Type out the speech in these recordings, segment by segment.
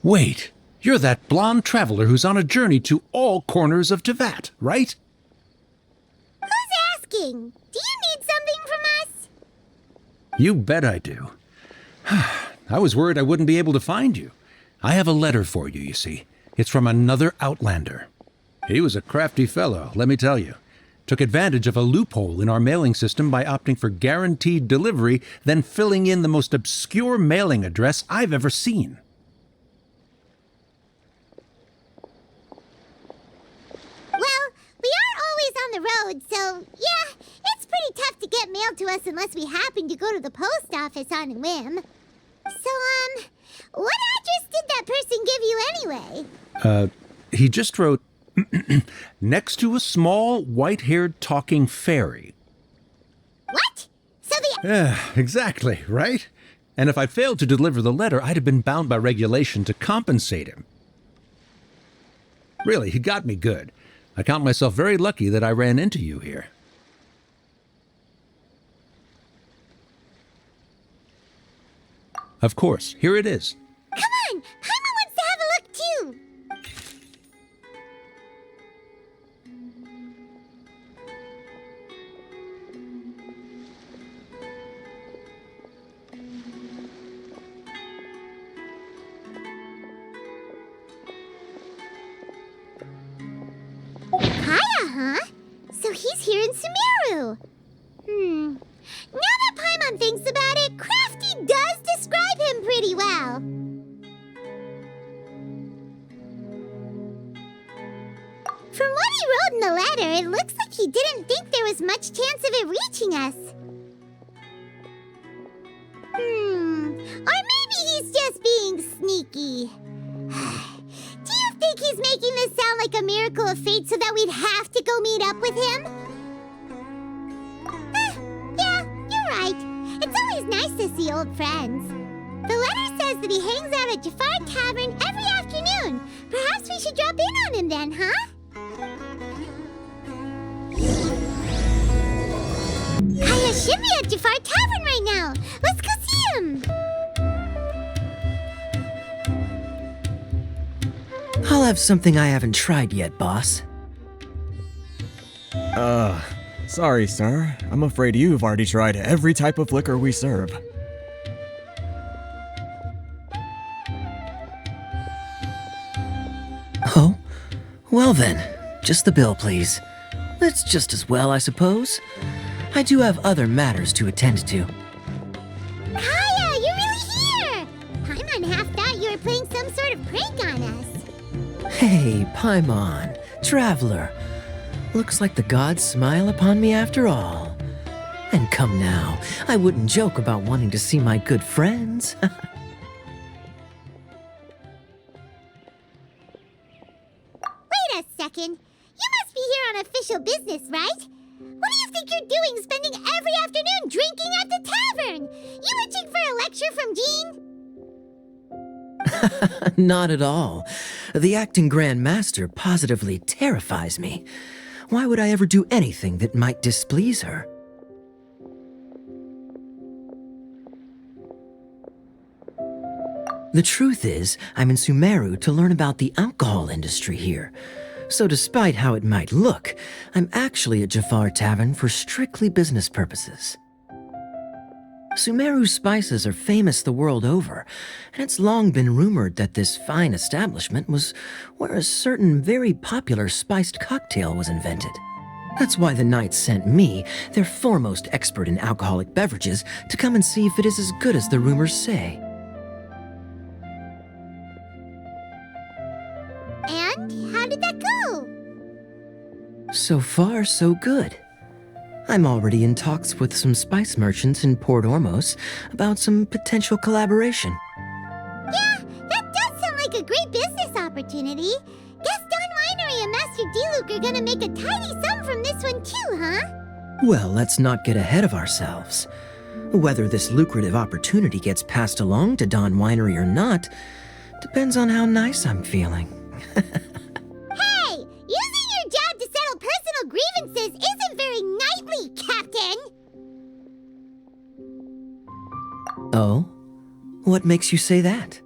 Wait, you're that blonde traveler who's on a journey to all corners of Tevat, right? Who's asking? Do you need something from us? You bet I do. I was worried I wouldn't be able to find you. I have a letter for you, you see. It's from another Outlander. He was a crafty fellow, let me tell you. Took advantage of a loophole in our mailing system by opting for guaranteed delivery, then filling in the most obscure mailing address I've ever seen. Well, we are always on the road, so yeah, it's pretty tough to get mail to us unless we happen to go to the post office on a whim. So, what address did that person give you anyway? He just wrote, next to a small, white-haired talking fairy. What? So the... Yeah, exactly, right? And if I failed to deliver the letter, I'd have been bound by regulation to compensate him. Really, he got me good. I count myself very lucky that I ran into you here. Of course, here it is. Come on! Paimon wants to have a look too! Kaya, huh? So he's here in Sumeru. Now that Paimon thinks about it, Crafty does describe him pretty well. From what he wrote in the letter, it looks like he didn't think there was much chance of it reaching us. Or maybe he's just being sneaky. Do you think he's making this sound like a miracle of fate so that we'd have to go meet up with him? Yeah, you're right. It's always nice to see old friends. The letter says that he hangs out at Jafar Tavern every afternoon. Perhaps we should drop in on him then, huh? Kaya should be at Jafar Tavern right now. Let's go see him. I'll have something I haven't tried yet, boss. Sorry, sir. I'm afraid you've already tried every type of liquor we serve. Oh? Well then, just the bill, please. That's just as well, I suppose. I do have other matters to attend to. Kaya, you're really here! Paimon half thought you were playing some sort of prank on us. Hey, Paimon, traveler. Looks like the gods smile upon me after all. And come now, I wouldn't joke about wanting to see my good friends. Wait a second. You must be here on official business, right? What do you think you're doing spending every afternoon drinking at the tavern? You itching for a lecture from Jean? Not at all. The acting Grand Master positively terrifies me. Why would I ever do anything that might displease her? The truth is, I'm in Sumeru to learn about the alcohol industry here. So despite how it might look, I'm actually at Jafar Tavern for strictly business purposes. Sumeru spices are famous the world over, and it's long been rumored that this fine establishment was where a certain very popular spiced cocktail was invented. That's why the Knights sent me, their foremost expert in alcoholic beverages, to come and see if it is as good as the rumors say. And how did that go? So far, so good. I'm already in talks with some spice merchants in Port Ormos about some potential collaboration. Yeah, that does sound like a great business opportunity. Guess Don Winery and Master D-Luke are gonna make a tidy sum from this one too, huh? Well, let's not get ahead of ourselves. Whether this lucrative opportunity gets passed along to Don Winery or not depends on how nice I'm feeling. Hey, using your job to settle personal grievances isn't very knightly, Captain! Oh? What makes you say that?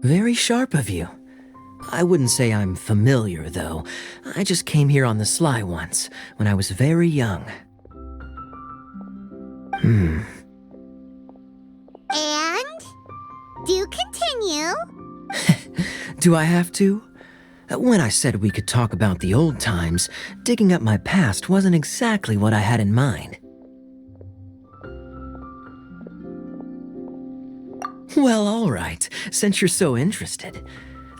Very sharp of you. I wouldn't say I'm familiar, though. I just came here on the sly once, when I was very young. And? Do continue. Do I have to? When I said we could talk about the old times, digging up my past wasn't exactly what I had in mind. Well, all right, since you're so interested.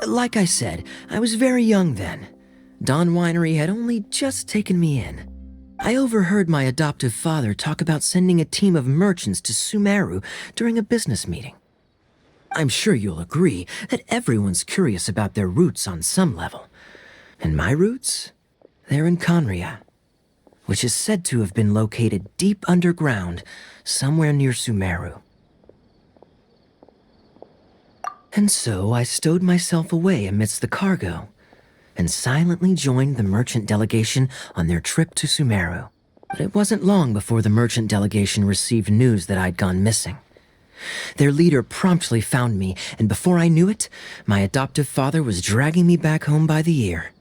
Like I said, I was very young then. Dawn Winery had only just taken me in. I overheard my adoptive father talk about sending a team of merchants to Sumeru during a business meeting. I'm sure you'll agree that everyone's curious about their roots on some level. And my roots? They're in Conria, which is said to have been located deep underground, somewhere near Sumeru. And so I stowed myself away amidst the cargo, and silently joined the merchant delegation on their trip to Sumeru. But it wasn't long before the merchant delegation received news that I'd gone missing. Their leader promptly found me, and before I knew it, my adoptive father was dragging me back home by the ear.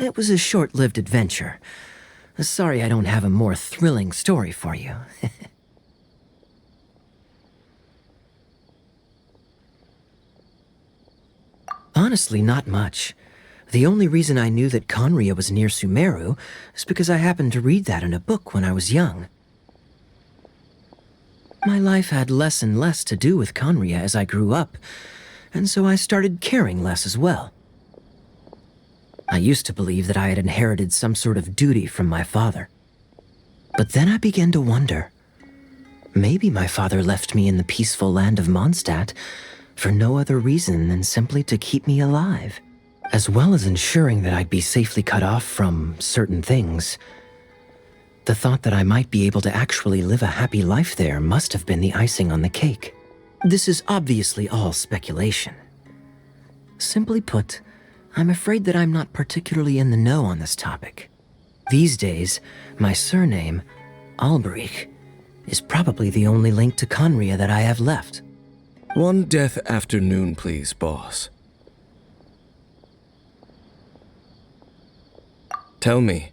It was a short-lived adventure. Sorry I don't have a more thrilling story for you. Honestly, not much. The only reason I knew that Conria was near Sumeru is because I happened to read that in a book when I was young. My life had less and less to do with Conria as I grew up, and so I started caring less as well. I used to believe that I had inherited some sort of duty from my father. But then I began to wonder. Maybe my father left me in the peaceful land of Mondstadt for no other reason than simply to keep me alive, as well as ensuring that I'd be safely cut off from certain things. The thought that I might be able to actually live a happy life there must have been the icing on the cake. This is obviously all speculation. Simply put, I'm afraid that I'm not particularly in the know on this topic. These days, my surname, Alberich, is probably the only link to Conria that I have left. One death afternoon, please, boss. Tell me,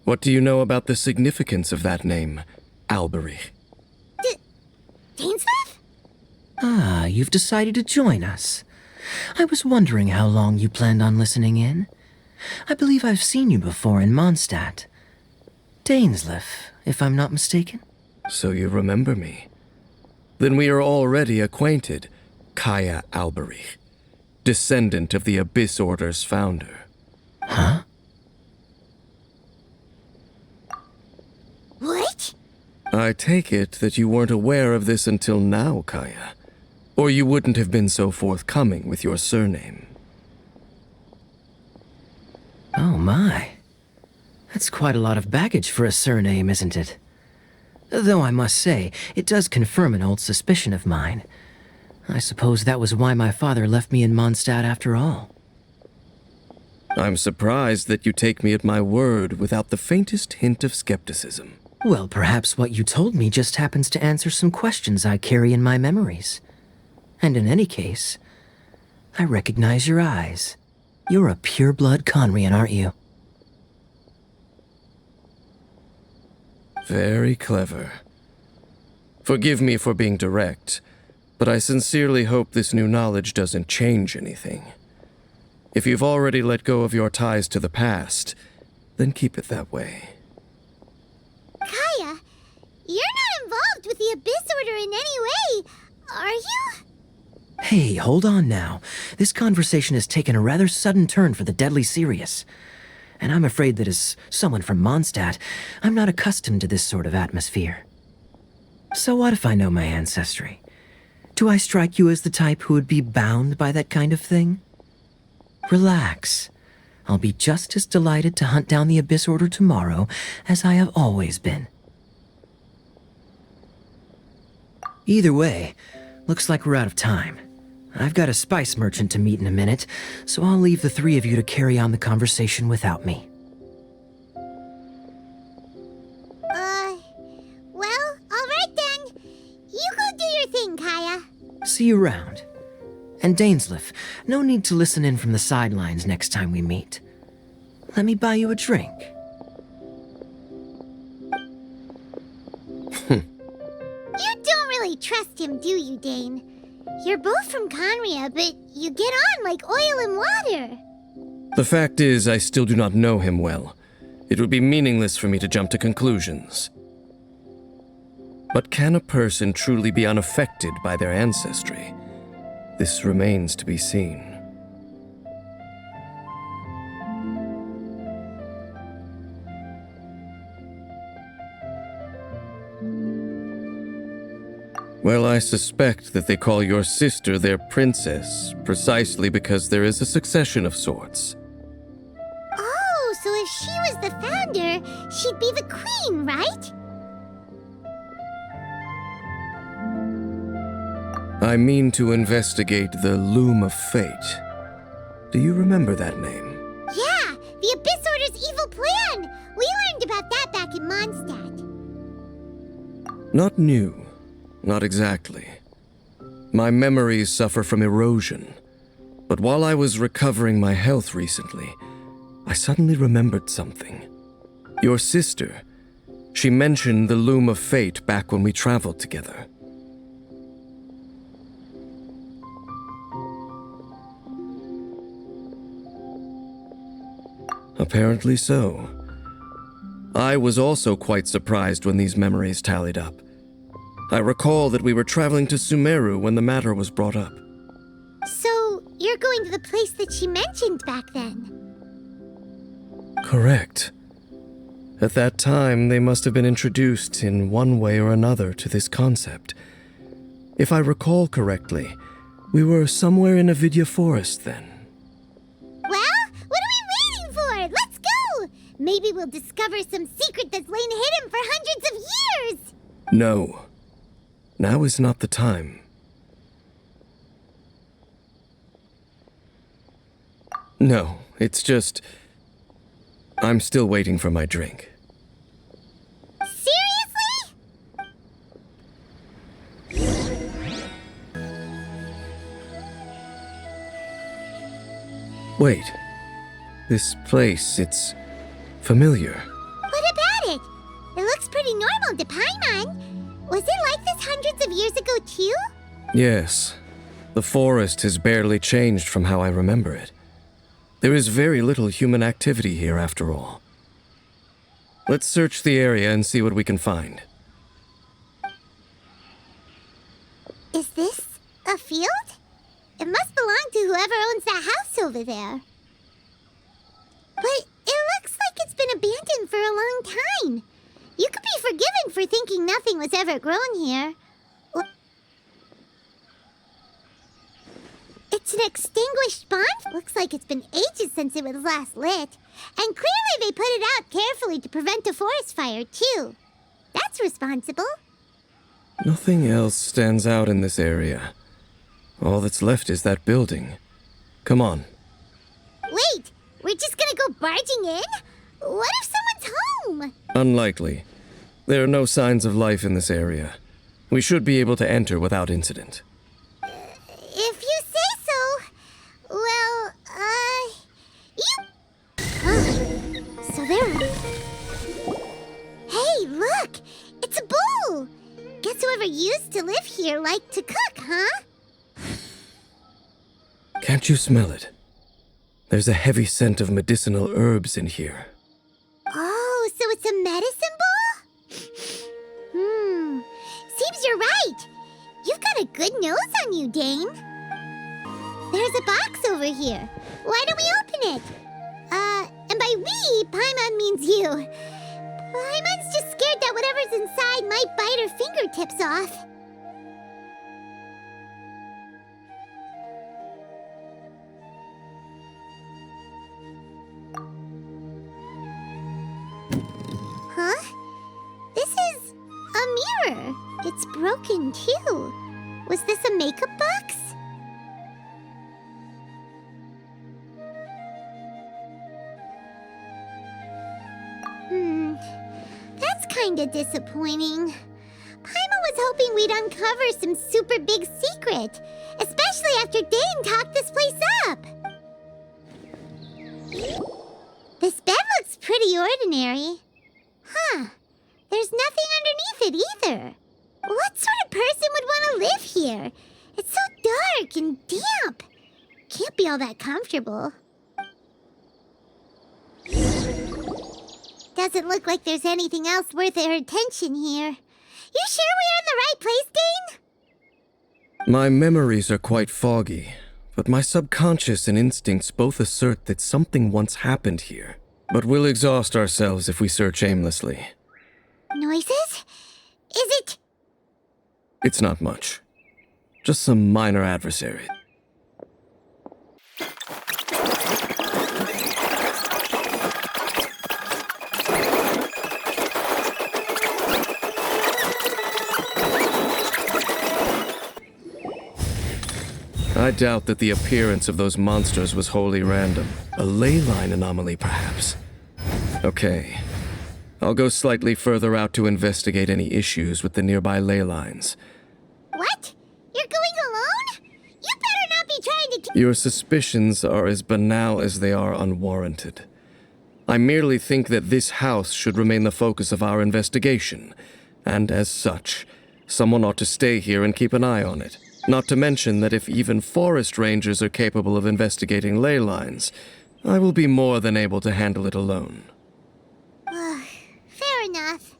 what do you know about the significance of that name, Alberich? Dainsleif? Ah, you've decided to join us. I was wondering how long you planned on listening in. I believe I've seen you before in Mondstadt. Dainsleif, if I'm not mistaken. So you remember me. Then we are already acquainted, Kaya Alberich, descendant of the Abyss Order's founder. Huh? What? I take it that you weren't aware of this until now, Kaya. Or you wouldn't have been so forthcoming with your surname. Oh my. That's quite a lot of baggage for a surname, isn't it? Though I must say, it does confirm an old suspicion of mine. I suppose that was why my father left me in Mondstadt after all. I'm surprised that you take me at my word without the faintest hint of skepticism. Well, perhaps what you told me just happens to answer some questions I carry in my memories. And in any case, I recognize your eyes. You're a pure-blood Conrian, aren't you? Very clever. Forgive me for being direct, but I sincerely hope this new knowledge doesn't change anything. If you've already let go of your ties to the past, then keep it that way. Kaya, you're not involved with the Abyss Order in any way, are you? Hey, hold on now. This conversation has taken a rather sudden turn for the deadly serious. And I'm afraid that as someone from Mondstadt, I'm not accustomed to this sort of atmosphere. So what if I know my ancestry? Do I strike you as the type who would be bound by that kind of thing? Relax. I'll be just as delighted to hunt down the Abyss Order tomorrow as I have always been. Either way, looks like we're out of time. I've got a spice merchant to meet in a minute, so I'll leave the three of you to carry on the conversation without me. Well, alright then. You go do your thing, Kaya. See you around. And Dainsleif, no need to listen in from the sidelines next time we meet. Let me buy you a drink. You don't really trust him, do you, Dane? You're both from Conria, but you get on like oil and water. The fact is, I still do not know him well. It would be meaningless for me to jump to conclusions. But can a person truly be unaffected by their ancestry? This remains to be seen. Well, I suspect that they call your sister their princess, precisely because there is a succession of sorts. Oh, so if she was the founder, she'd be the queen, right? I mean to investigate the Loom of Fate. Do you remember that name? Yeah, the Abyss Order's evil plan! We learned about that back in Mondstadt. Not new. Not exactly. My memories suffer from erosion. But while I was recovering my health recently, I suddenly remembered something. Your sister. She mentioned the Loom of Fate back when we traveled together. Apparently so. I was also quite surprised when these memories tallied up. I recall that we were traveling to Sumeru when the matter was brought up. So, you're going to the place that she mentioned back then? Correct. At that time, they must have been introduced in one way or another to this concept. If I recall correctly, we were somewhere in Avidya Forest then. Well, what are we waiting for? Let's go! Maybe we'll discover some secret that's lain hidden for hundreds of years! No. Now is not the time. No, it's just... I'm still waiting for my drink. Seriously? Wait. This place, it's familiar. What about it? It looks pretty normal to Paimon. Was it like this hundreds of years ago, too? Yes. The forest has barely changed from how I remember it. There is very little human activity here after all. Let's search the area and see what we can find. Is this a field? It must belong to whoever owns that house over there. But it looks like it's been abandoned for a long time. You could be forgiven for thinking nothing was ever grown here. It's an extinguished bonfire. Looks like it's been ages since it was last lit. And clearly they put it out carefully to prevent a forest fire, too. That's responsible. Nothing else stands out in this area. All that's left is that building. Come on. Wait, we're just gonna go barging in? What if someone's home? Unlikely. There are no signs of life in this area. We should be able to enter without incident. If you say so. Well, So there... Hey, look! It's a bowl! Guess whoever used to live here liked to cook, huh? Can't you smell it? There's a heavy scent of medicinal herbs in here. Oh, so it's a medicine bowl? Seems you're right. You've got a good nose on you, Dane. There's a box over here. Why don't we open it? And by we, Paimon means you. Paimon's just scared that whatever's inside might bite her fingertips off. Huh? This is a mirror. It's broken, too. Was this a makeup box? That's kinda disappointing. Paimon was hoping we'd uncover some super big secret, especially after Dane talked this place up. This bed looks pretty ordinary. Huh. There's nothing underneath it either. What sort of person would want to live here? It's so dark and damp. Can't be all that comfortable. Doesn't look like there's anything else worth our attention here. You sure we're in the right place, Dane? My memories are quite foggy, but my subconscious and instincts both assert that something once happened here. But we'll exhaust ourselves if we search aimlessly. Noises? Is it? It's not much. Just some minor adversaries. I doubt that the appearance of those monsters was wholly random. A ley line anomaly, perhaps. Okay. I'll go slightly further out to investigate any issues with the nearby ley lines. What? You're going alone? You better not be trying to... Your suspicions are as banal as they are unwarranted. I merely think that this house should remain the focus of our investigation, and as such, someone ought to stay here and keep an eye on it. Not to mention that if even forest rangers are capable of investigating ley lines, I will be more than able to handle it alone. Fair enough.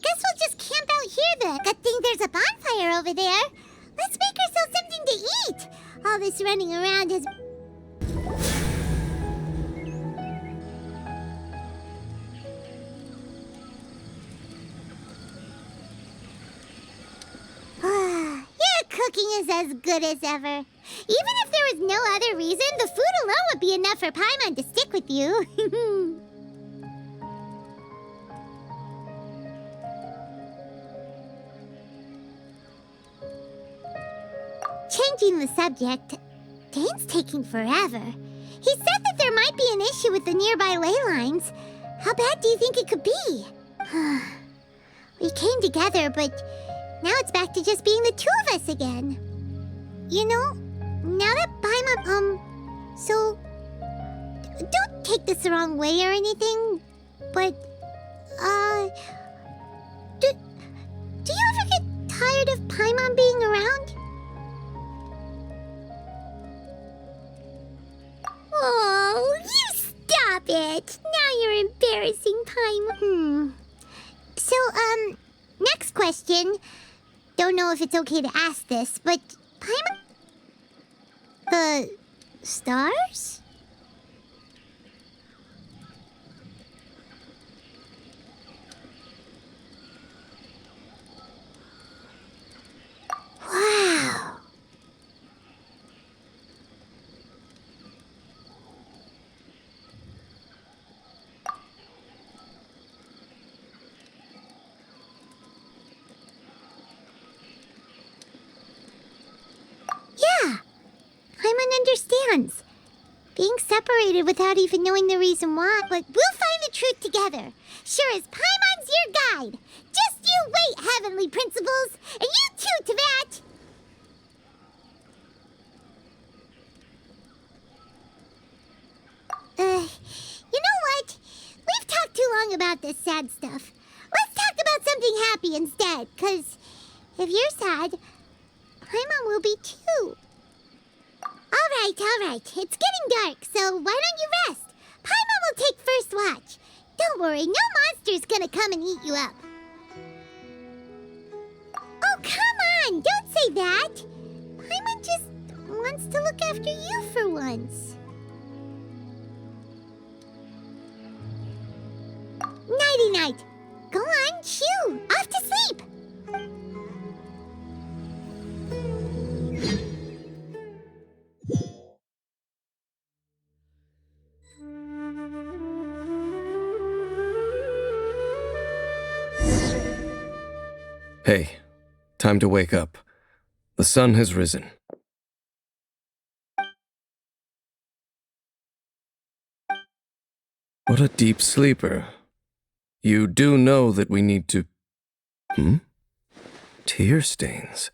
Guess we'll just camp out here then. Good thing there's a bonfire over there. Let's make ourselves something to eat. All this running around has... Your cooking is as good as ever. Even if there was no other reason, the food alone would be enough for Paimon to stick with you. Changing the subject, Dane's taking forever. He said that there might be an issue with the nearby ley lines. How bad do you think it could be? We came together, but now it's back to just being the two of us again. You know, now that Paimon, so... Don't take this the wrong way or anything, but, do you ever get tired of Paimon being around? Oh, you stop it! Now you're embarrassing, Paimon. So, next question. Don't know if it's okay to ask this, but Paimon... The stars? Wow. Yeah, Paimon understands. Being separated without even knowing the reason why, but we'll find the truth together. Sure as Paimon's your guide. Just you wait, heavenly principles, and you too, Teyvat. You know what? We've talked too long about this sad stuff. Let's talk about something happy instead, 'cause if you're sad, Paimon will be too. All right. It's getting dark, so why don't you rest? Paimon will take first watch. Don't worry, no monster's gonna come and eat you up. Oh, come on! Don't say that! Paimon just wants to look after you for once. Nighty-night. Go on, shoo! Off to sleep! Hey, time to wake up. The sun has risen. What a deep sleeper. You do know that we need to... Tear stains.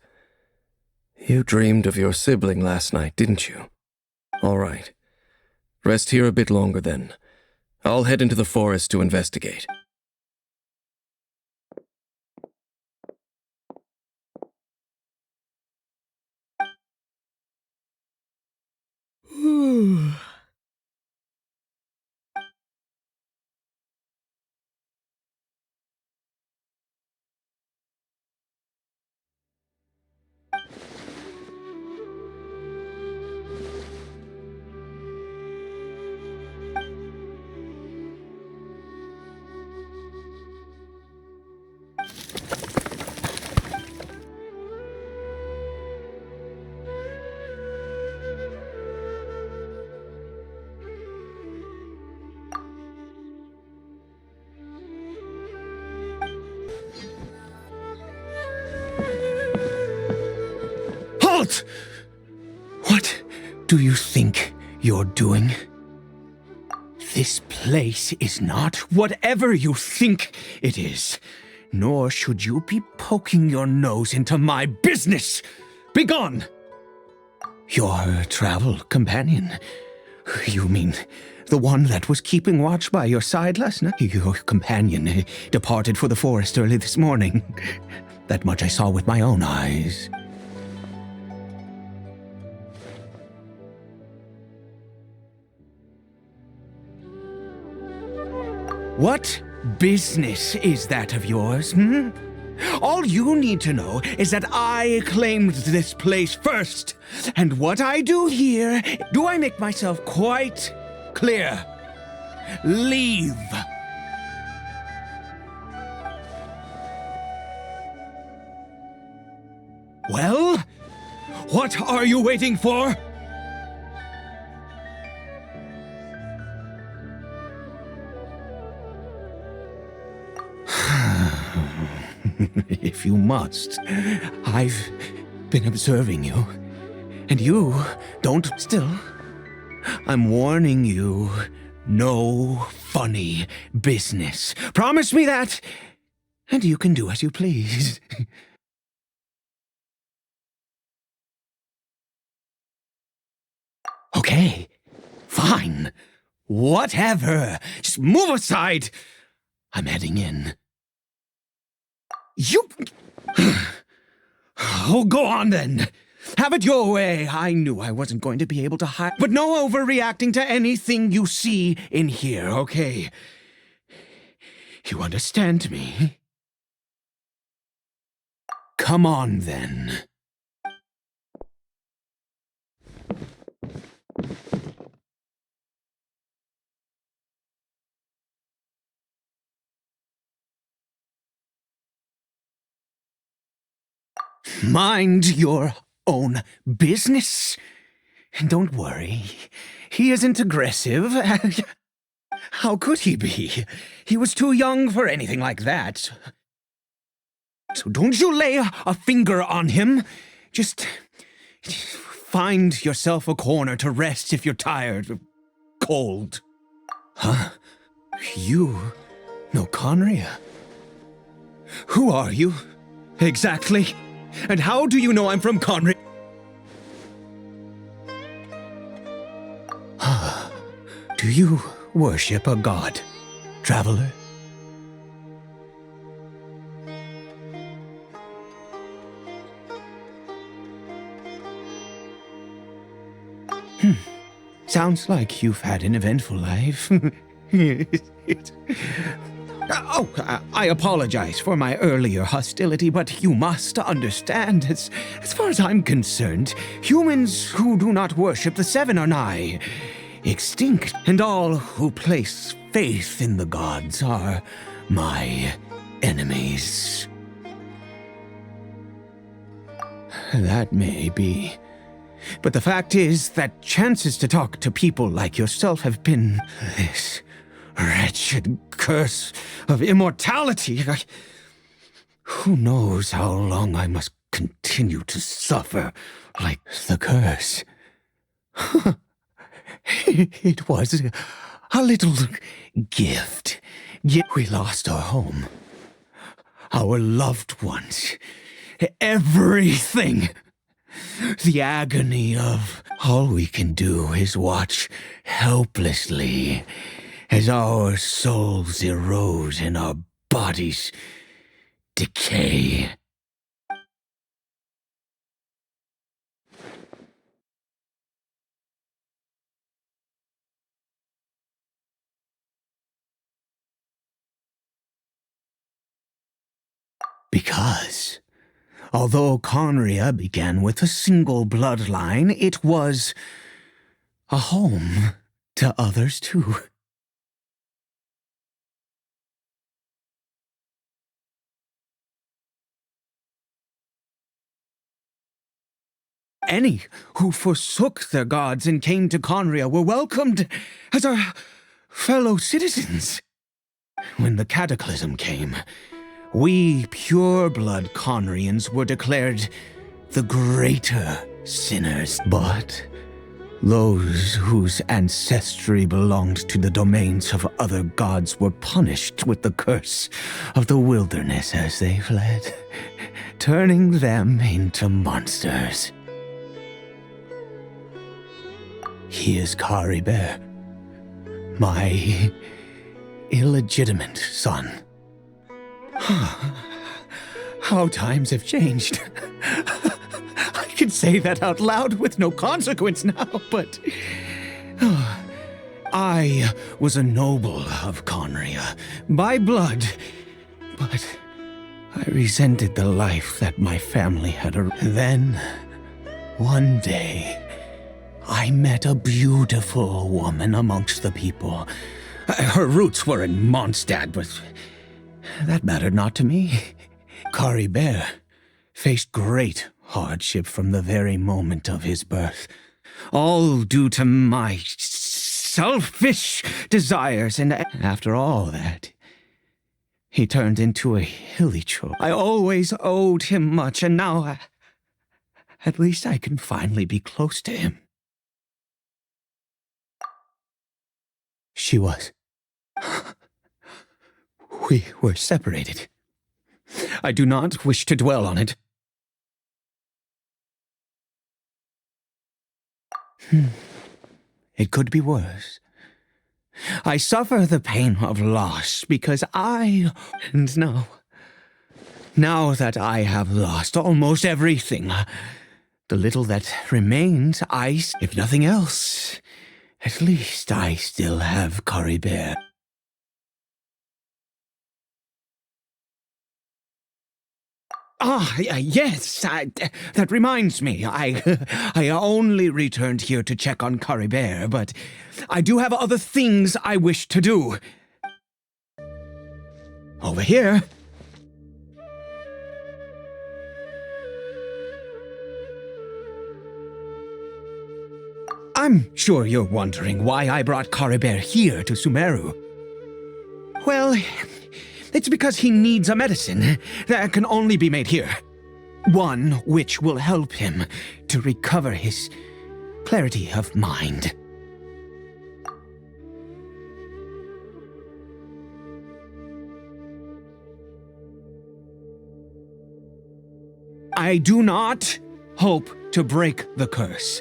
You dreamed of your sibling last night, didn't you? All right. Rest here a bit longer then. I'll head into the forest to investigate. Halt! What do you think you're doing? This place is not whatever you think it is, nor should you be poking your nose into my business. Begone! Your travel companion. You mean the one that was keeping watch by your side last night? Your companion departed for the forest early this morning. That much I saw with my own eyes. What business is that of yours, All you need to know is that I claimed this place first. And what I do here, do I make myself quite clear? Leave. Well, what are you waiting for? If you must. I've been observing you. And you don't still. I'm warning you. No funny business. Promise me that, and you can do as you please. Okay, fine. Whatever. Just move aside. I'm heading in. You... Oh, go on then. Have it your way. I knew I wasn't going to be able to hide. But no overreacting to anything you see in here, okay? You understand me? Come on then. Mind your own business. And don't worry, he isn't aggressive. How could he be? He was too young for anything like that. So don't you lay a finger on him. Just find yourself a corner to rest if you're tired or cold. Huh? You know Conria? Who are you, exactly? And how do you know I'm from Conria? Do you worship a god, traveler? Sounds like you've had an eventful life. I apologize for my earlier hostility, but you must understand, as far as I'm concerned, humans who do not worship the Seven are nigh extinct, and all who place faith in the gods are my enemies. That may be. But the fact is that chances to talk to people like yourself have been this wretched curse of immortality. Who knows how long I must continue to suffer like the curse? It was a little gift. Yet we lost our home, our loved ones, everything. The agony of all we can do is watch helplessly as our souls erode and our bodies decay. Because, although Conria began with a single bloodline, it was a home to others too. Any who forsook their gods and came to Conria were welcomed as our fellow citizens. When the cataclysm came, we pure-blood Conrians were declared the greater sinners. But those whose ancestry belonged to the domains of other gods were punished with the curse of the wilderness as they fled, turning them into monsters. He is Caribert, my illegitimate son. How times have changed. I can say that out loud with no consequence now, but I was a noble of Conria by blood, but I resented the life that my family had. Then, one day, I met a beautiful woman amongst the people. Her roots were in Mondstadt, but that mattered not to me. Caribert faced great hardship from the very moment of his birth, all due to my selfish desires, and after all that, he turned into a hilly-troll. I always owed him much, and now, at least I can finally be close to him. She was. We were separated. I do not wish to dwell on it. It could be worse. I suffer the pain of loss because and now that I have lost almost everything, the little that remains, if nothing else, at least I still have Caribert. Yes, that reminds me. I only returned here to check on Caribert, but I do have other things I wish to do. Over here. I'm sure you're wondering why I brought Caribert here to Sumeru. Well, it's because he needs a medicine that can only be made here. One which will help him to recover his clarity of mind. I do not hope to break the curse.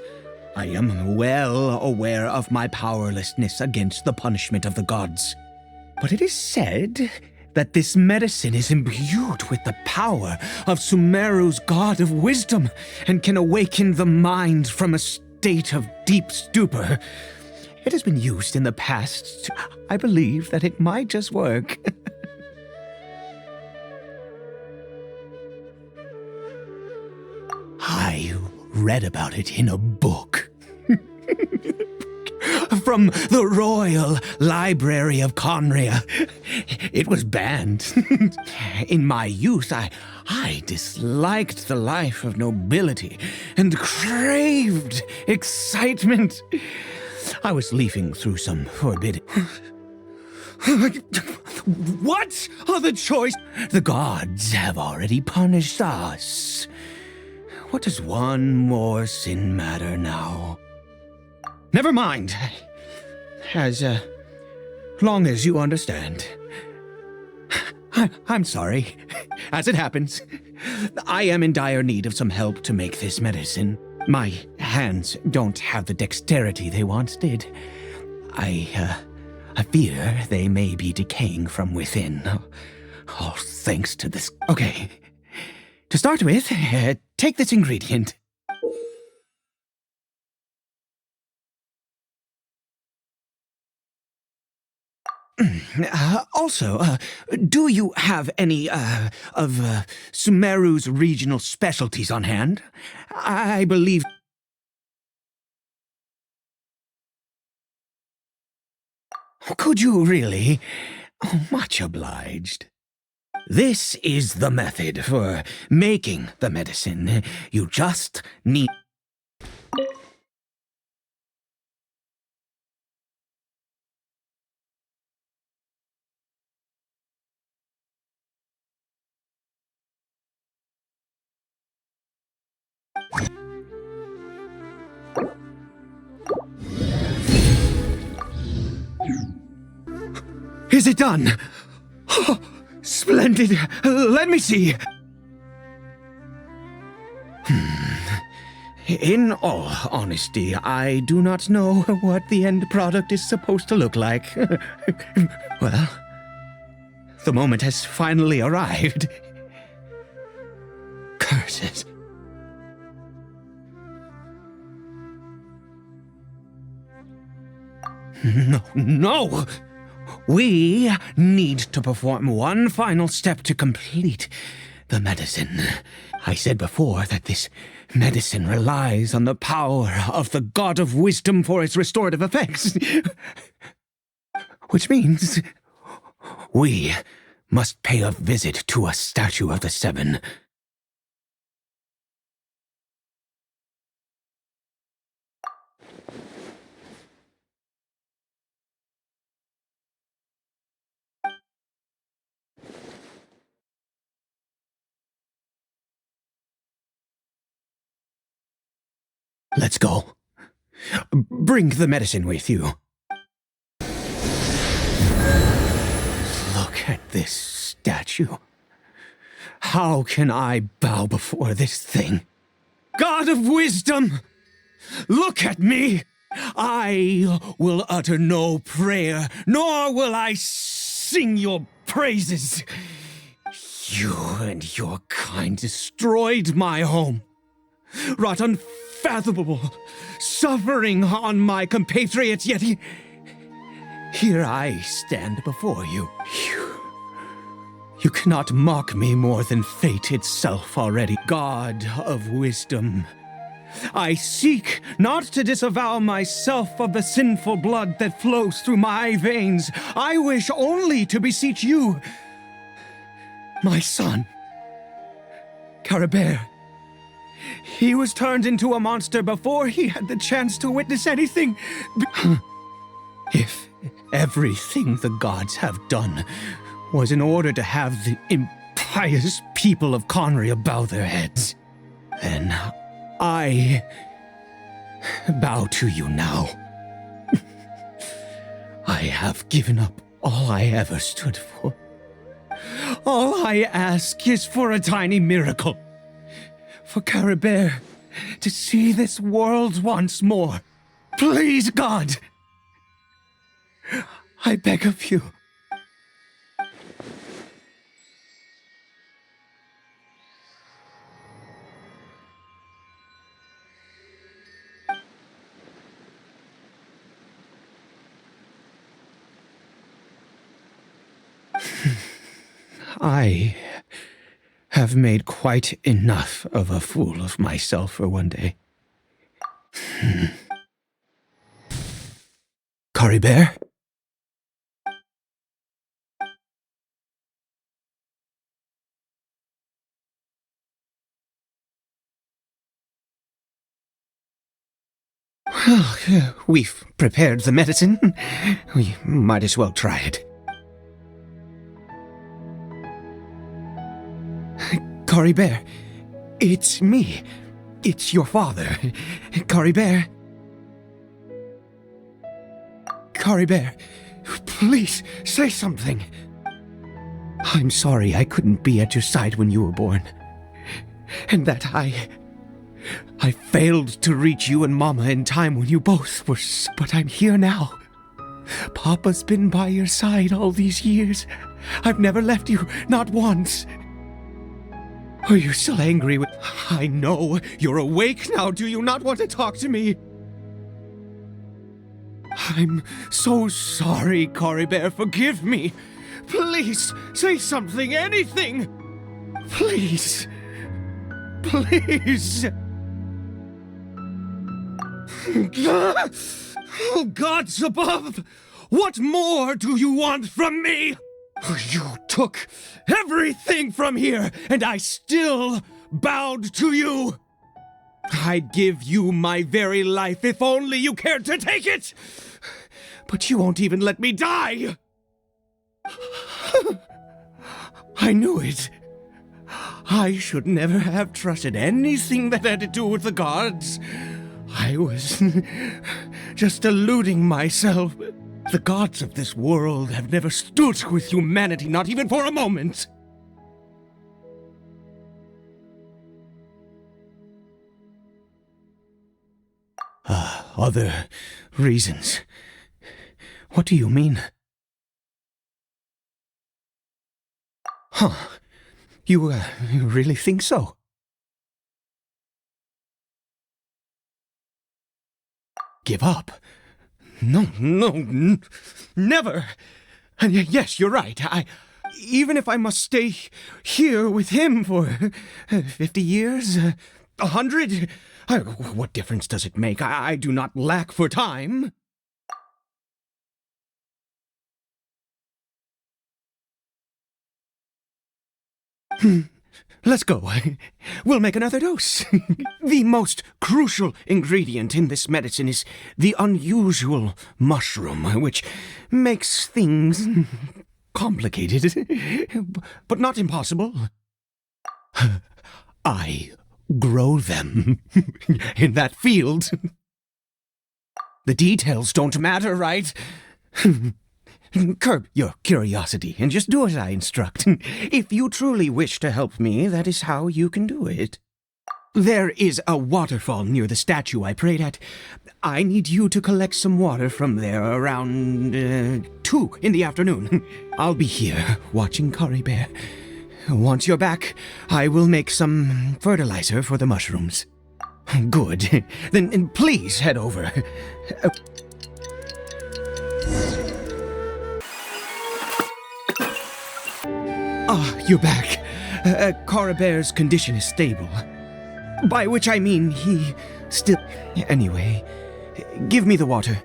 I am well aware of my powerlessness against the punishment of the gods. But it is said that this medicine is imbued with the power of Sumeru's god of wisdom and can awaken the mind from a state of deep stupor. It has been used in the past. I believe that it might just work. I read about it in a book. From the Royal Library of Conria. It was banned. In my youth, I disliked the life of nobility and craved excitement. I was leafing through some forbidden... What other choice? The gods have already punished us. What does one more sin matter now? Never mind. As long as you understand. I'm sorry. As it happens, I am in dire need of some help to make this medicine. My hands don't have the dexterity they once did. I fear they may be decaying from within. All thanks to this. Okay. To start with, take this ingredient. Also, do you have any, of Sumeru's regional specialties on hand? I believe... Could you really? Oh, much obliged. This is the method for making the medicine. You just need... Is it done? Oh, splendid. Let me see. In all honesty, I do not know what the end product is supposed to look like. Well, the moment has finally arrived. Curses. No! We need to perform one final step to complete the medicine. I said before that this medicine relies on the power of the God of Wisdom for its restorative effects. Which means we must pay a visit to a statue of the Seven. Let's go. Bring the medicine with you. Look at this statue. How can I bow before this thing? God of wisdom! Look at me! I will utter no prayer, nor will I sing your praises. You and your kind destroyed my home, wrought unfathomable suffering on my compatriots, yet here I stand before you. You cannot mock me more than fate itself already. God of wisdom, I seek not to disavow myself of the sinful blood that flows through my veins. I wish only to beseech you, my son, Caribert. He was turned into a monster before he had the chance to witness anything. If everything the gods have done was in order to have the impious people of Conria bow their heads, then I bow to you now. I have given up all I ever stood for. All I ask is for a tiny miracle. For Caribert to see this world once more. Please, God! I beg of you. I have made quite enough of a fool of myself for one day. Caribert? Well, we've prepared the medicine. We might as well try it. Caribert, it's me. It's your father. Caribert. Caribert, please say something. I'm sorry I couldn't be at your side when you were born. And that I failed to reach you and Mama in time when you both were but I'm here now. Papa's been by your side all these years. I've never left you, not once. Are you still angry with... I know, you're awake now. Do you not want to talk to me? I'm so sorry, Caribert. Forgive me. Please, say something, anything. Please. Please. Oh, gods above! What more do you want from me? You took everything from here, and I still bowed to you. I'd give you my very life if only you cared to take it. But you won't even let me die. I knew it. I should never have trusted anything that had to do with the gods. I was just deluding myself. The gods of this world have never stood with humanity, not even for a moment. Other reasons. What do you mean? Huh. You really think so? Give up? No, never. And yes, you're right. Even if I must stay here with him for 50 years, 100, what difference does it make? I do not lack for time. Let's go. We'll make another dose. The most crucial ingredient in this medicine is the unusual mushroom, which makes things complicated, but not impossible. I grow them in that field. The details don't matter, right? Curb your curiosity and just do as I instruct. If you truly wish to help me, that is how you can do it. There is a waterfall near the statue I prayed at. I need you to collect some water from there around 2 in the afternoon. I'll be here watching Caribert. Once you're back, I will make some fertilizer for the mushrooms. Good. Then please head over. You're back. Caribert's condition is stable. By which I mean he still... Anyway, give me the water.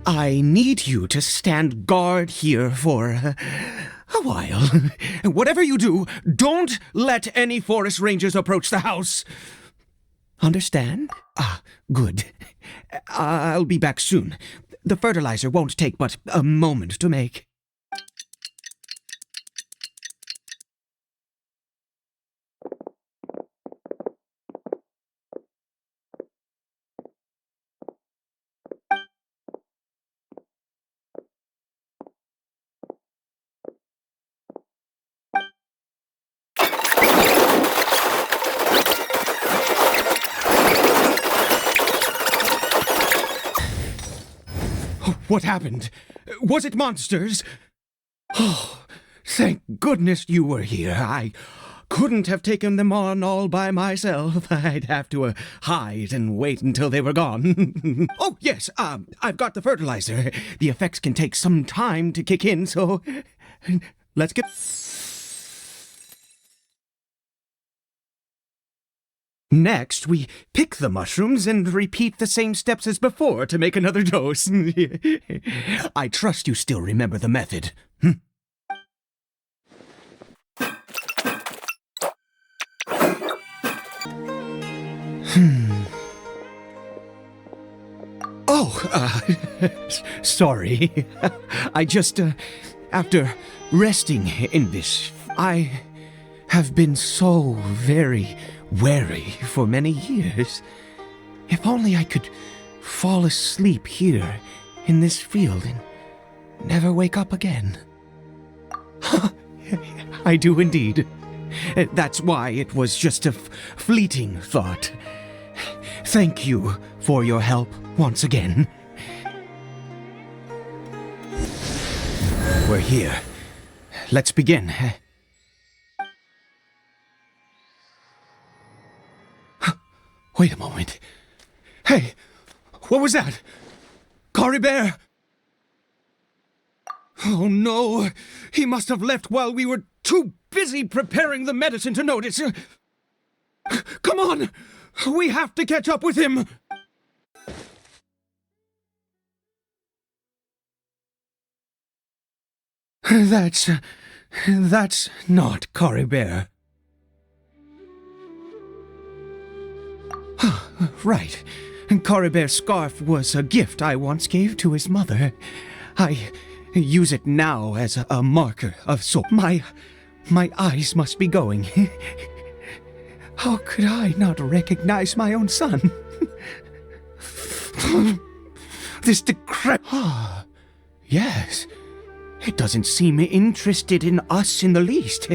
I need you to stand guard here for a while. Whatever you do, don't let any forest rangers approach the house. Understand? Good. I'll be back soon. The fertilizer won't take but a moment to make. What happened? Was it monsters? Oh, thank goodness you were here. I couldn't have taken them on all by myself. I'd have to hide and wait until they were gone. Oh, yes, I've got the fertilizer. The effects can take some time to kick in, so let's get... Next, we pick the mushrooms and repeat the same steps as before to make another dose. I trust you still remember the method. Sorry. I just, after resting in this, I have been so very wary for many years. If only I could fall asleep here in this field and never wake up again. I do indeed. That's why it was just a fleeting thought. Thank you for your help once again. We're here. Let's begin. Wait a moment. Hey, what was that? Caribert! Oh no, he must have left while we were too busy preparing the medicine to notice. Come on, we have to catch up with him. That's not Caribert. Right. Caribert's scarf was a gift I once gave to his mother. I use it now as a marker of sorts. My eyes must be going. How could I not recognize my own son? This decrepit... Ah, yes. It doesn't seem interested in us in the least.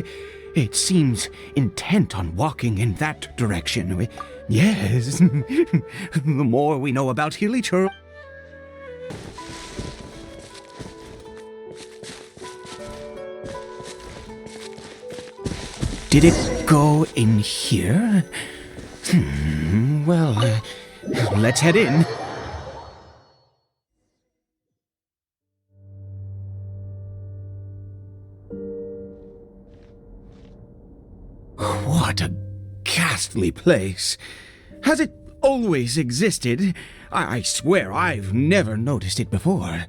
It seems intent on walking in that direction. Yes. The more we know about Hilichur... Did it go in here? Well, let's head in. What a ghastly place. Has it always existed? I swear I've never noticed it before.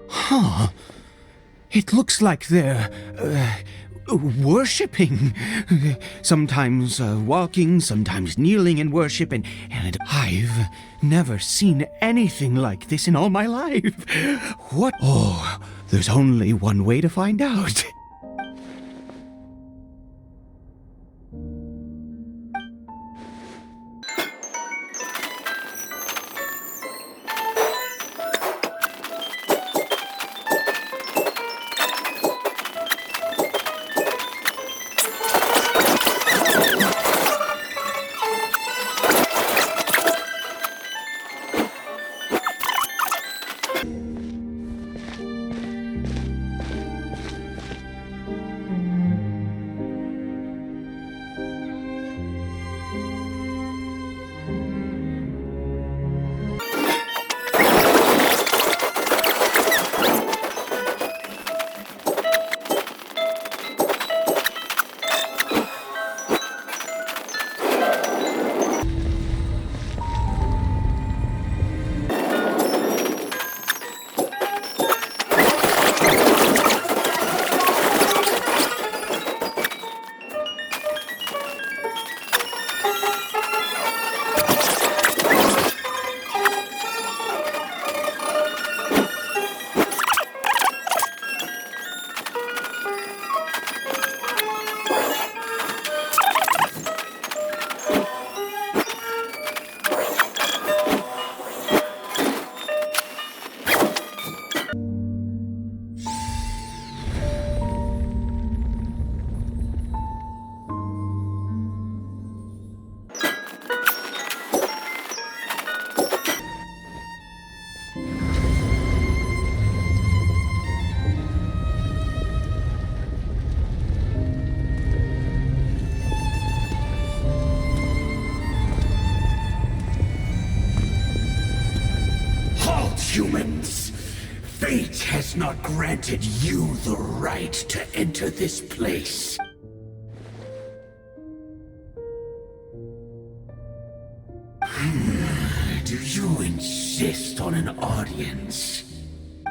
Huh. It looks like they're... worshipping. Sometimes walking, sometimes kneeling in worship, and I've never seen anything like this in all my life. What? Oh, there's only one way to find out. Humans, fate has not granted you the right to enter this place. Do you insist on an audience?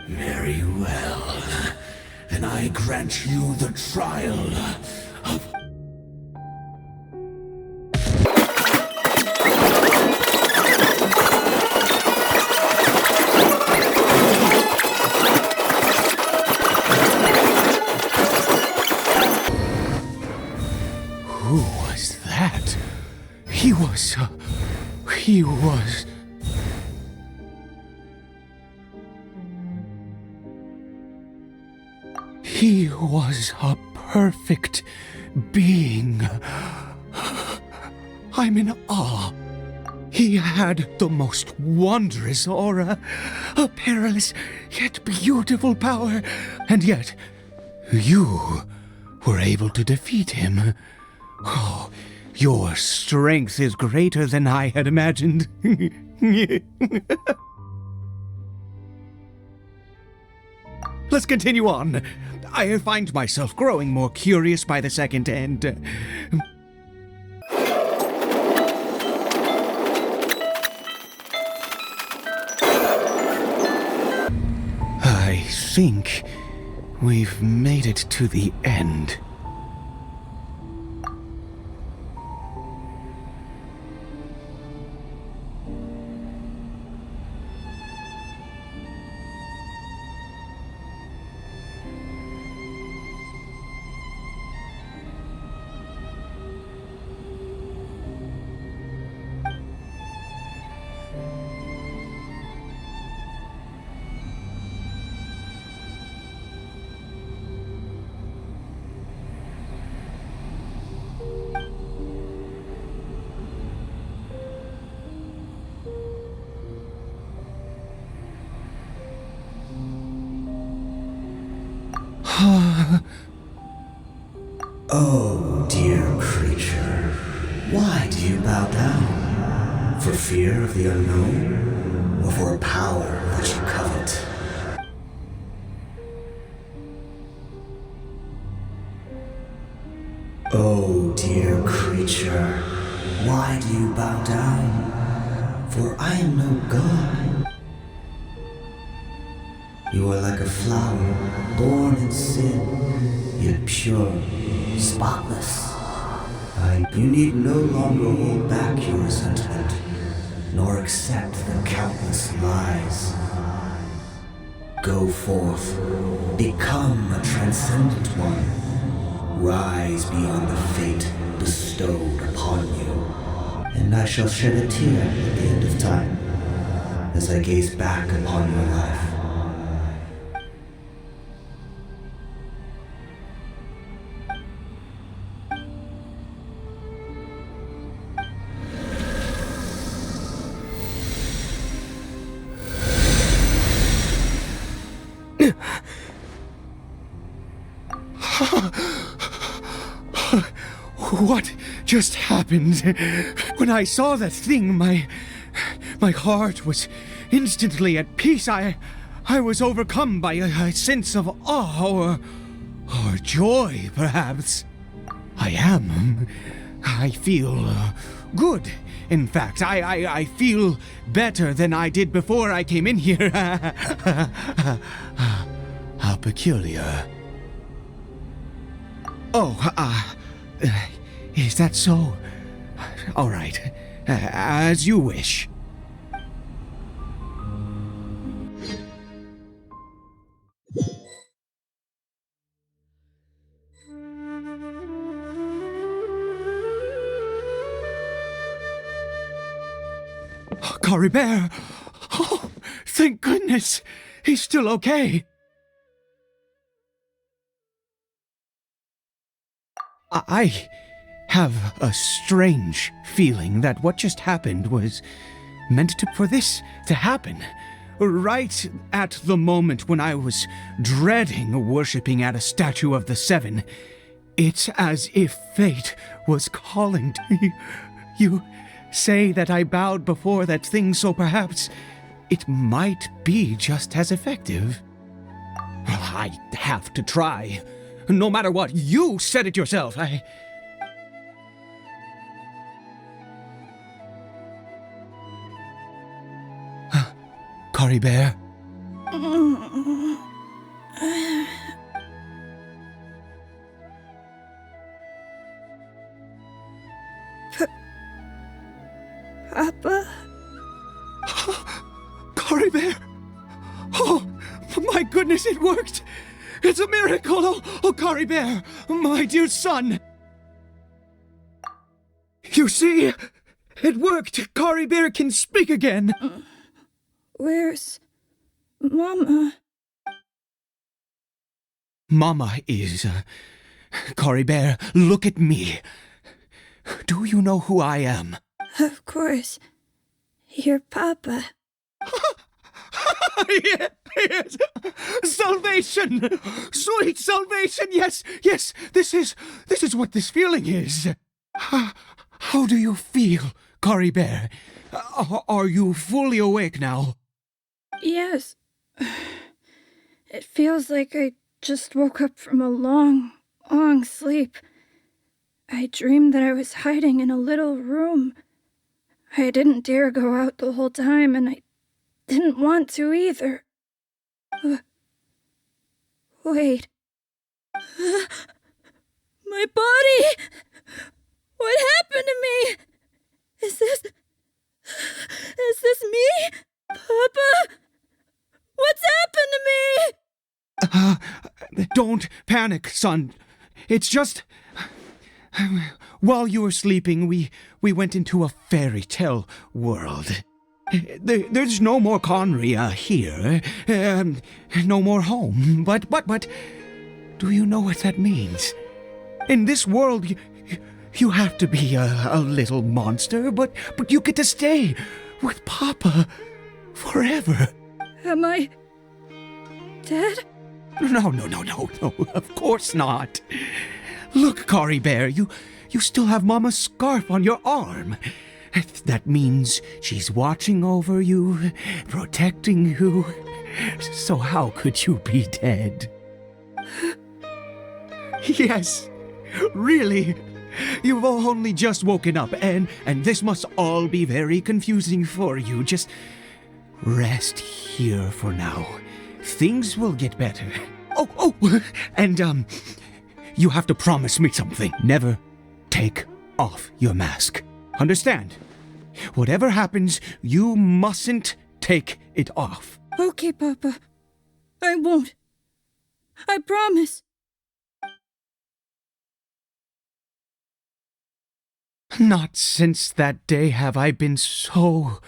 Very well. Then I grant you the trial of... Who was that? that. He was... He was a perfect being. I'm in awe. He had the most wondrous aura, a perilous yet beautiful power, and yet you were able to defeat him. Oh, your strength is greater than I had imagined. Let's continue on. I find myself growing more curious by the second, and... I think we've made it to the end. Oh, dear creature, why do you bow down? For fear of the unknown? Or for a power that you covet? Oh, dear creature, why do you bow down? For I am no god. You are like a flower, born in sin, yet pure, spotless. You need no longer hold back your resentment, nor accept the countless lies. Go forth, become a transcendent one. Rise beyond the fate bestowed upon you. And I shall shed a tear at the end of time, as I gaze back upon your life. What just happened? When I saw that thing, my heart was instantly at peace. I was overcome by a sense of awe or joy, perhaps. I feel good. In fact, I feel better than I did before I came in here. How peculiar. Oh, is that so? All right, as you wish. Caribert! Oh, thank goodness! He's still okay! I have a strange feeling that what just happened was meant for this to happen. Right at the moment when I was dreading worshipping at a statue of the Seven, it's as if fate was calling to me. You say that I bowed before that thing, so perhaps it might be just as effective. I have to try. No matter what, you said it yourself. Caribert? Papa? Caribert! Oh, my goodness, it worked! It's a miracle! Oh, Caribert, my dear son! You see? It worked! Caribert can speak again! Where's Mama? Mama is... Caribert, look at me. Do you know who I am? Of course. Your Papa. Yes! Salvation! Sweet salvation! Yes, yes! This is what this feeling is. How do you feel, Caribert? Are you fully awake now? Yes. It feels like I just woke up from a long, long sleep. I dreamed that I was hiding in a little room. I didn't dare go out the whole time, and I didn't want to either. Wait. My body! What happened to me? Is this me? Papa? What's happened to me? Don't panic, son. It's just... While you were sleeping, we went into a fairy tale world. There's no more Conria here. No more home. But... Do you know what that means? In this world, you have to be a little monster, but you get to stay with Papa forever. Am I dead? No, of course not. Look, Caribert, you still have Mama's scarf on your arm. That means she's watching over you, protecting you. So how could you be dead? Yes, really. You've only just woken up, and this must all be very confusing for you. Just rest here for now. Things will get better. Oh, and you have to promise me something. Never take off your mask. Understand? Whatever happens, you mustn't take it off. Okay, Papa. I won't. I promise. Not since that day have I been so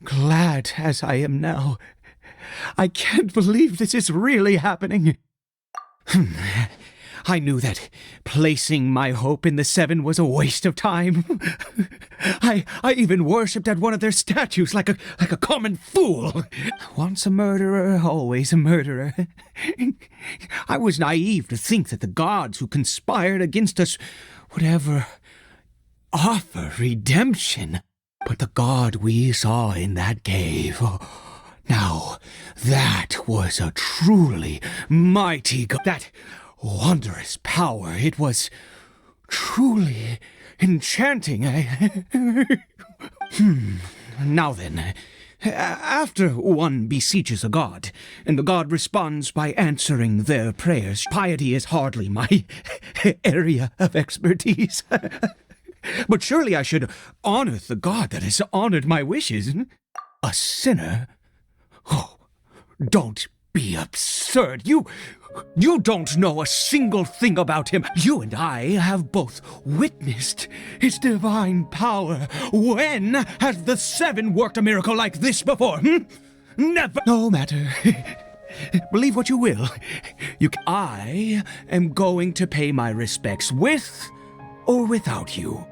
glad as I am now. I can't believe this is really happening. I knew that placing my hope in the Seven was a waste of time. I even worshipped at one of their statues like a common fool. Once a murderer, always a murderer. I was naive to think that the gods who conspired against us would ever offer redemption. But the god we saw in that cave... Now, that was a truly mighty god. That wondrous power, it was truly enchanting. Now then, after one beseeches a god, and the god responds by answering their prayers, piety is hardly my area of expertise. But surely I should honor the god that has honored my wishes. A sinner? Oh, don't be absurd. You don't know a single thing about him. You and I have both witnessed his divine power. When has the Seven worked a miracle like this before? Never. No matter. Believe what you will. I am going to pay my respects with or without you.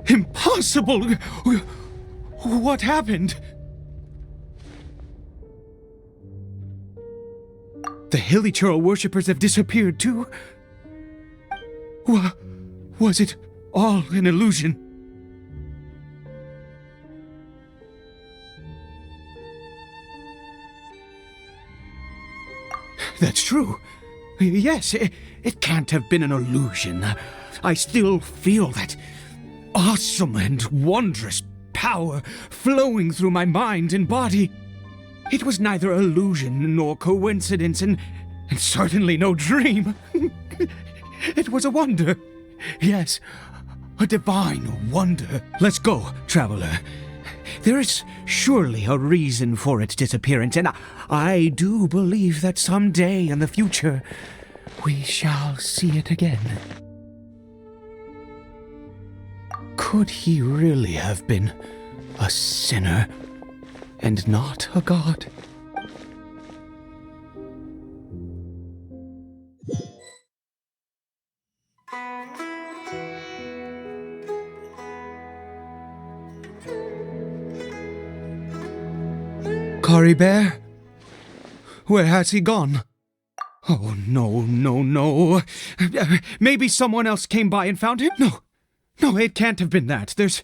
Impossible! What happened? The Hilly-Churl worshippers have disappeared too? Was it all an illusion? That's true. Yes, it can't have been an illusion. I still feel that awesome and wondrous power flowing through my mind and body. It was neither illusion nor coincidence, and certainly no dream. It was a wonder. Yes, a divine wonder. Let's go, traveler. There is surely a reason for its disappearance, and I do believe that someday in the future we shall see it again. Could he really have been a sinner and not a god? Caribert? Where has he gone? Oh, no. Maybe someone else came by and found him? No, it can't have been that. There's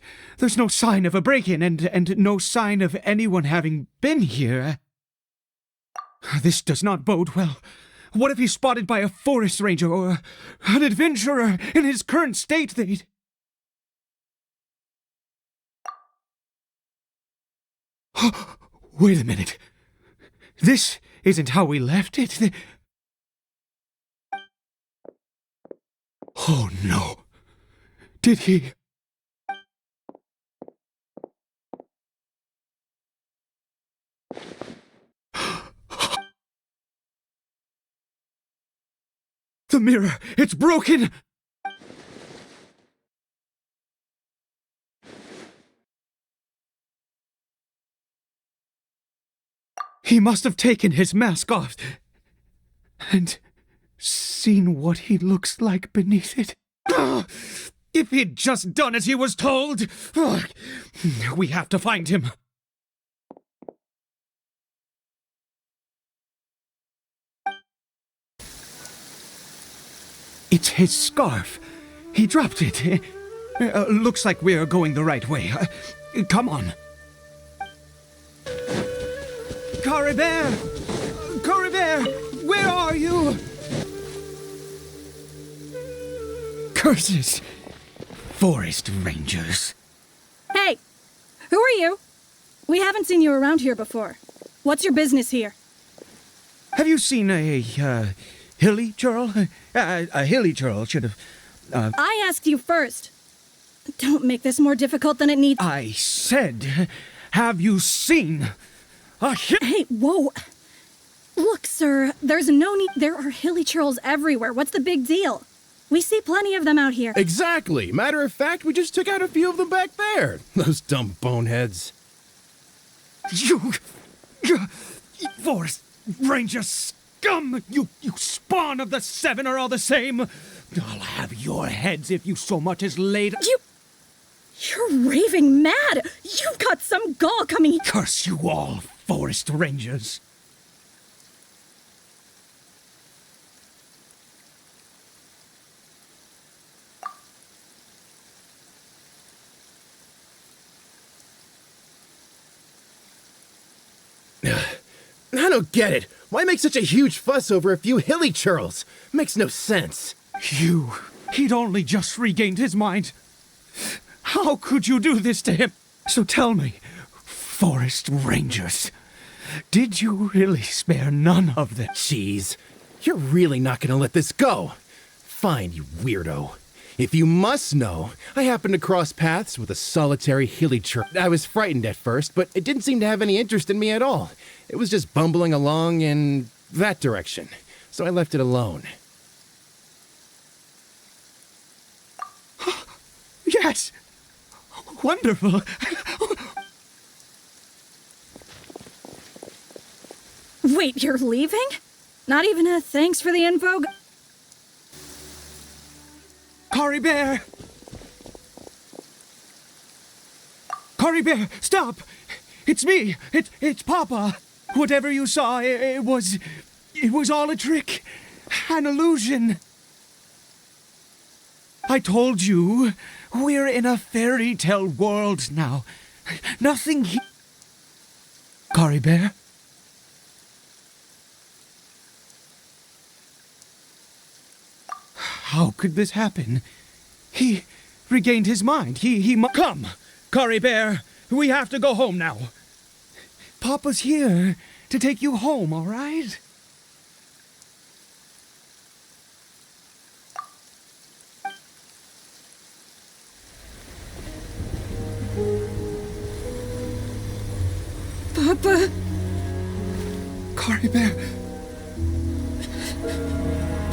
no sign of a break-in and no sign of anyone having been here. This does not bode well. What if he's spotted by a forest ranger or an adventurer in his current state? They'd... Wait a minute. This isn't how we left it. Oh, no. Did he... The mirror! It's broken! He must have taken his mask off and seen what he looks like beneath it. If he'd just done as he was told! We have to find him. It's his scarf. He dropped it. Looks like we're going the right way. Come on. Caribert! Caribert! Where are you? Curses! Forest rangers. Hey! Who are you? We haven't seen you around here before. What's your business here? Have you seen a hilly churl? A hilly churl should have... I asked you first. Don't make this more difficult than it needs. I said, have you seen a Hey, whoa! Look, sir, there's no need... There are hilly churls everywhere. What's the big deal? We see plenty of them out here. Exactly. Matter of fact, we just took out a few of them back there. Those dumb boneheads. You forest ranger scum! You spawn of the seven are all the same! I'll have your heads if you so much as laid... You're raving mad! You've got some gall coming here! Curse you all, forest rangers! I don't get it. Why make such a huge fuss over a few hilly churls? Makes no sense. He'd only just regained his mind. How could you do this to him? So tell me, forest rangers, did you really spare none of them? Jeez, you're really not gonna let this go. Fine, you weirdo. If you must know, I happened to cross paths with a solitary hilly churl. I was frightened at first, but it didn't seem to have any interest in me at all. It was just bumbling along in that direction, so I left it alone. Yes! Wonderful! Wait, you're leaving? Not even a thanks for the info? Caribert! Caribert, stop! It's me! It's Papa! Whatever you saw, it was all a trick. An illusion. I told you, we're in a fairy tale world now. Nothing Caribert? How could this happen? He regained his mind. Come, Caribert. We have to go home now. Papa's here to take you home, all right? Papa. Caribert,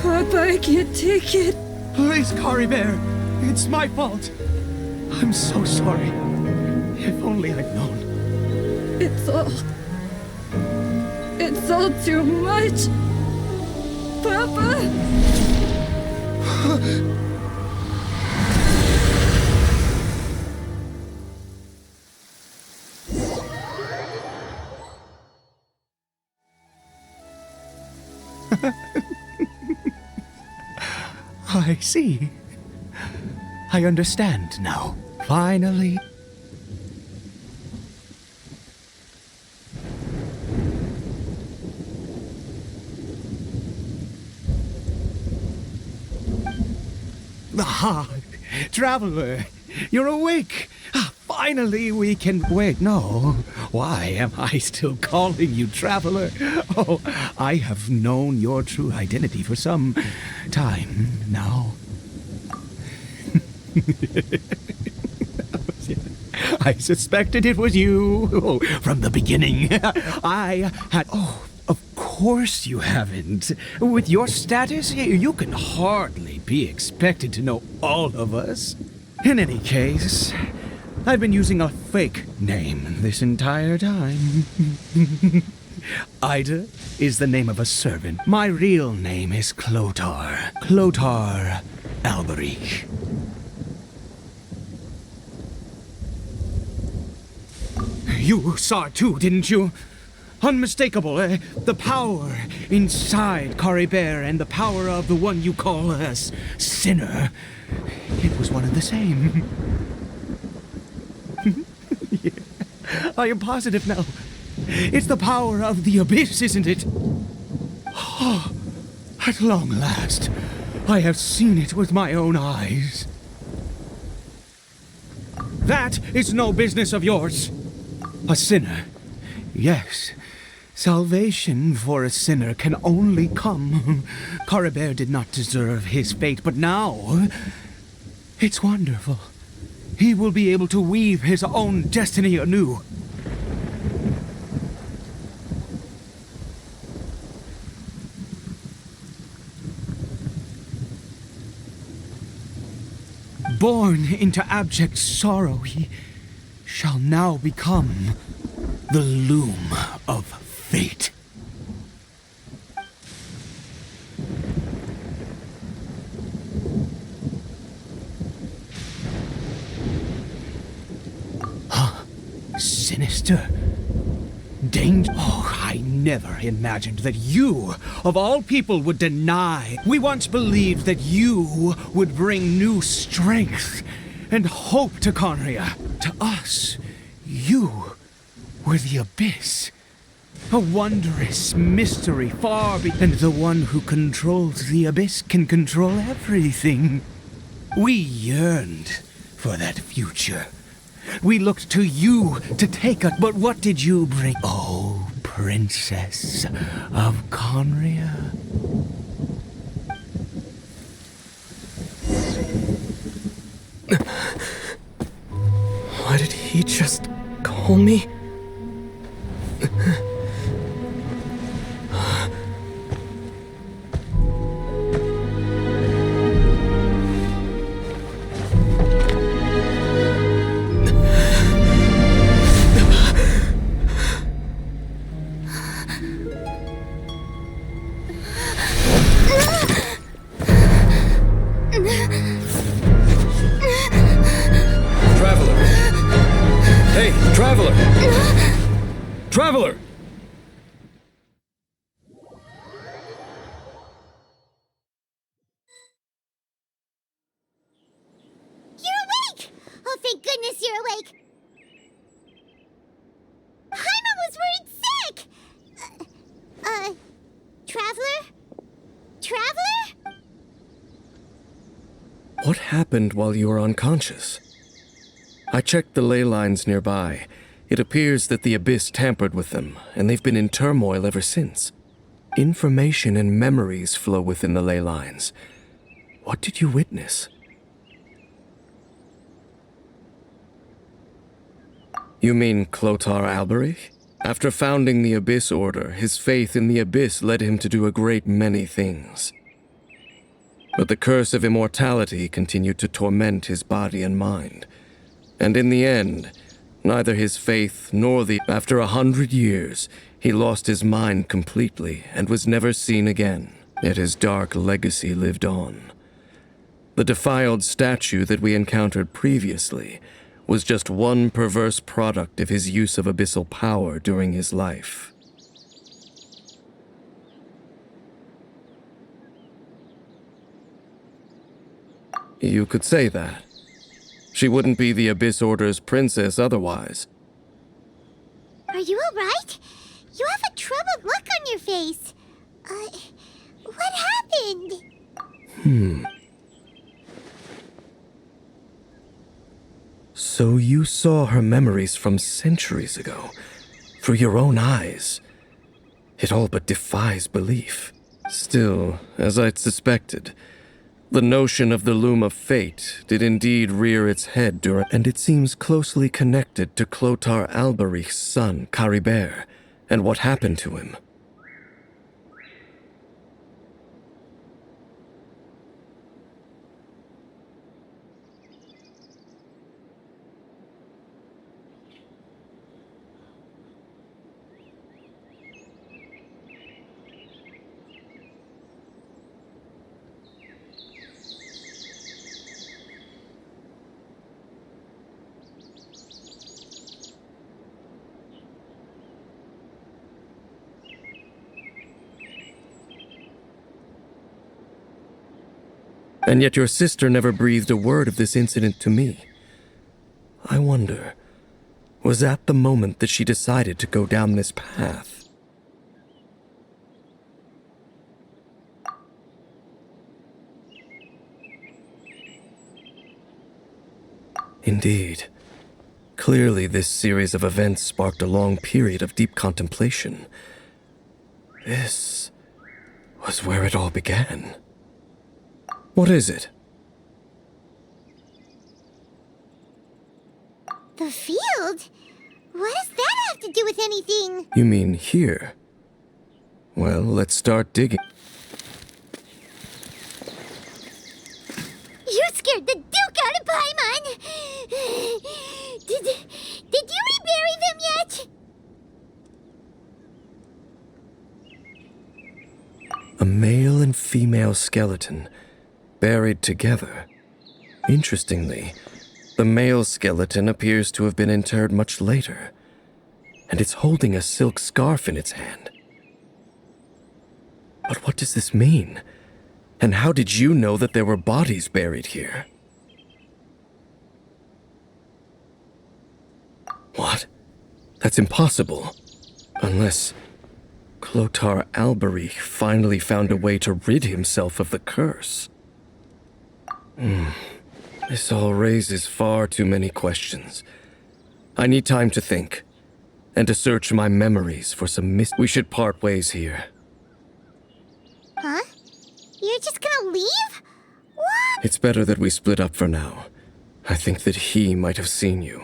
Papa, I can't take it. please, Caribert. It's my fault. I'm so sorry. If only I'd known. It's all too much. Papa. I see. I understand now. Finally. Ah, traveler, you're awake. Finally, we can wait. No, why am I still calling you traveler? Oh, I have known your true identity for some time now. I suspected it was you from the beginning. I had... Oh, of course you haven't. With your status, you can hardly be expected to know all of us. In any case, I've been using a fake name this entire time. Ida is the name of a servant. My real name is Clotar. Clotar Alberich. You saw it too, didn't you? Unmistakable, eh? The power inside Caribert and the power of the one you call a sinner. It was one and the same. Yeah. I am positive now. It's the power of the abyss, isn't it? Oh, at long last, I have seen it with my own eyes. That is no business of yours. A sinner. Yes. Salvation for a sinner can only come. Caribert did not deserve his fate, but now it's wonderful. He will be able to weave his own destiny anew. Born into abject sorrow, he shall now become the loom of fate. Sinister. Danger. Oh, I never imagined that you, of all people, would deny. We once believed that you would bring new strength and hope to Conria. To us, you were the abyss. A wondrous mystery far beyond. And the one who controls the abyss can control everything. We yearned for that future. We looked to you to take us, but what did you bring? Oh, Princess of Conria. Why did he just call me? Traveler! You're awake! Oh, thank goodness you're awake! Paimon was worried sick! Traveler? Traveler? What happened while you were unconscious? I checked the ley lines nearby. It appears that the Abyss tampered with them, and they've been in turmoil ever since. Information and memories flow within the ley lines. What did you witness? You mean Clotar Alberich? After founding the Abyss Order, his faith in the Abyss led him to do a great many things. But the curse of immortality continued to torment his body and mind. And in the end, neither his faith nor After 100 years, he lost his mind completely and was never seen again. Yet his dark legacy lived on. The defiled statue that we encountered previously was just one perverse product of his use of abyssal power during his life. You could say that. She wouldn't be the Abyss Order's princess otherwise. Are you alright? You have a troubled look on your face. What happened? So you saw her memories from centuries ago, through your own eyes. It all but defies belief. Still, as I'd suspected, the notion of the Loom of Fate did indeed rear its head and it seems closely connected to Clotar Alberich's son, Caribert, and what happened to him. And yet your sister never breathed a word of this incident to me. I wonder, was that the moment that she decided to go down this path? Indeed. Clearly this series of events sparked a long period of deep contemplation. This was where it all began. What is it? The field? What does that have to do with anything? You mean here? Well, let's start digging. You scared the Duke out of Paimon! Did you rebury them yet? A male and female skeleton, buried together. Interestingly, the male skeleton appears to have been interred much later, and it's holding a silk scarf in its hand. But what does this mean? And how did you know that there were bodies buried here? What? That's impossible. Unless Clotar Alberich finally found a way to rid himself of the curse. This all raises far too many questions. I need time to think, and to search my memories for some We should part ways here. Huh? You're just gonna leave? What? It's better that we split up for now. I think that he might have seen you.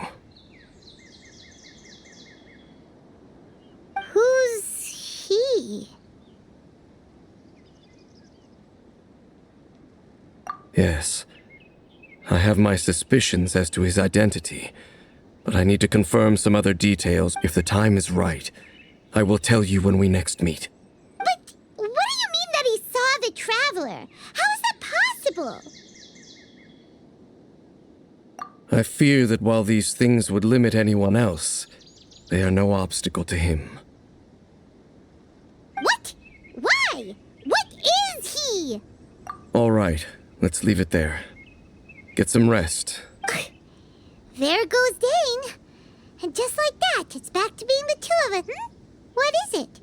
Who's he? Yes. I have my suspicions as to his identity, but I need to confirm some other details. If the time is right, I will tell you when we next meet. But what do you mean that he saw the Traveler? How is that possible? I fear that while these things would limit anyone else, they are no obstacle to him. What? Why? What is he? All right, let's leave it there. Get some rest. There goes Dane. And just like that, it's back to being the two of us, What is it?